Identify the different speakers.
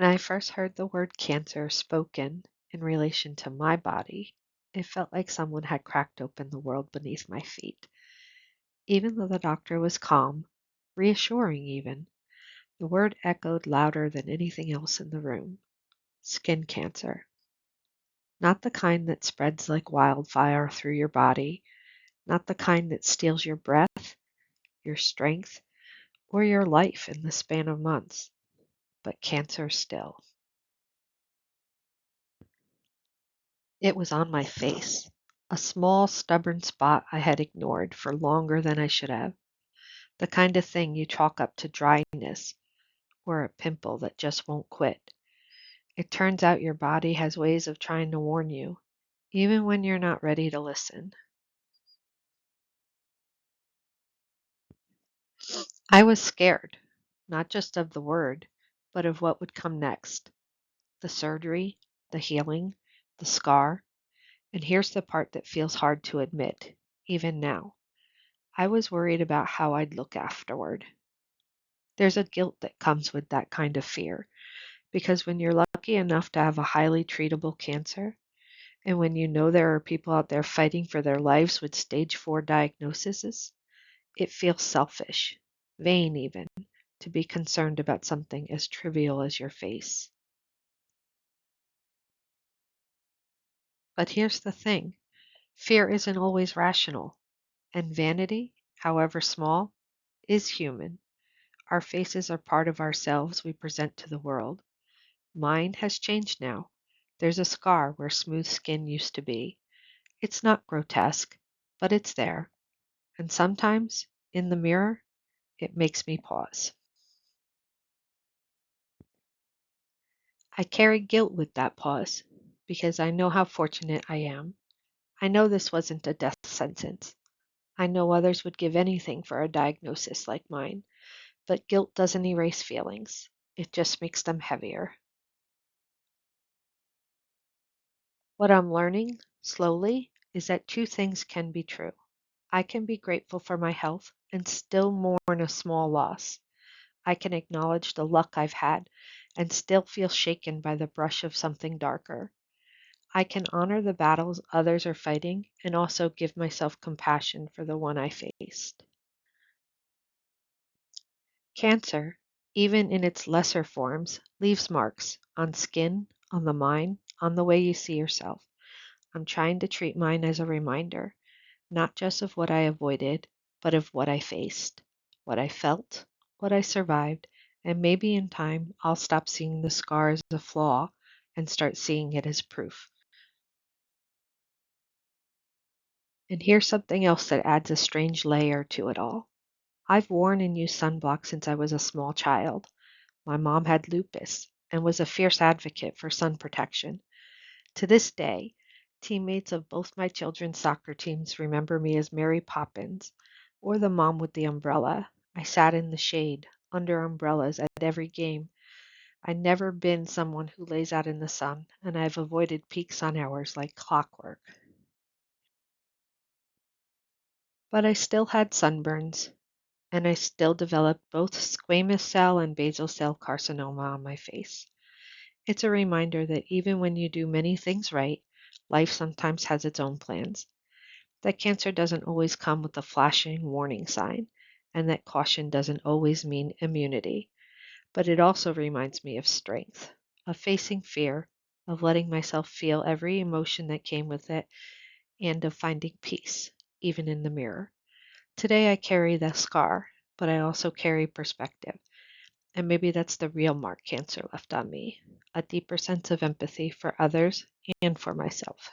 Speaker 1: When I first heard the word cancer spoken in relation to my body, it felt like someone had cracked open the world beneath my feet. Even though the doctor was calm, reassuring even, the word echoed louder than anything else in the room. Skin cancer. Not the kind that spreads like wildfire through your body, not the kind that steals your breath, your strength, or your life in the span of months, but cancer still. It was on my face, a small, stubborn spot I had ignored for longer than I should have, the kind of thing you chalk up to dryness or a pimple that just won't quit. It turns out your body has ways of trying to warn you, even when you're not ready to listen. I was scared, not just of the word, but of what would come next. The surgery, the healing, the scar. And here's the part that feels hard to admit, even now. I was worried about how I'd look afterward. There's a guilt that comes with that kind of fear, because when you're lucky enough to have a highly treatable cancer, and when you know there are people out there fighting for their lives with stage 4 diagnoses, it feels selfish, vain even, to be concerned about something as trivial as your face. But here's the thing, fear isn't always rational, and vanity, however small, is human. Our faces are part of ourselves we present to the world. Mine has changed now. There's a scar where smooth skin used to be. It's not grotesque, but it's there. And sometimes, in the mirror, it makes me pause. I carry guilt with that pause, because I know how fortunate I am. I know this wasn't a death sentence. I know others would give anything for a diagnosis like mine, but guilt doesn't erase feelings. It just makes them heavier. What I'm learning, slowly, is that two things can be true. I can be grateful for my health and still mourn a small loss. I can acknowledge the luck I've had and still feel shaken by the brush of something darker. I can honor the battles others are fighting and also give myself compassion for the one I faced. Cancer, even in its lesser forms, leaves marks on skin, on the mind, on the way you see yourself. I'm trying to treat mine as a reminder, not just of what I avoided, but of what I faced, what I felt, what I survived, and maybe in time I'll stop seeing the scar as a flaw and start seeing it as proof. And here's something else that adds a strange layer to it all. I've worn and used sunblock since I was a small child. My mom had lupus and was a fierce advocate for sun protection. To this day, teammates of both my children's soccer teams remember me as Mary Poppins or the mom with the umbrella. I sat in the shade, under umbrellas at every game. I've never been someone who lays out in the sun, and I've avoided peak sun hours like clockwork. But I still had sunburns, and I still developed both squamous cell and basal cell carcinoma on my face. It's a reminder that even when you do many things right, life sometimes has its own plans. That cancer doesn't always come with a flashing warning sign, and that caution doesn't always mean immunity. But it also reminds me of strength, of facing fear, of letting myself feel every emotion that came with it, and of finding peace, even in the mirror. Today I carry the scar, but I also carry perspective. And maybe that's the real mark cancer left on me, a deeper sense of empathy for others and for myself.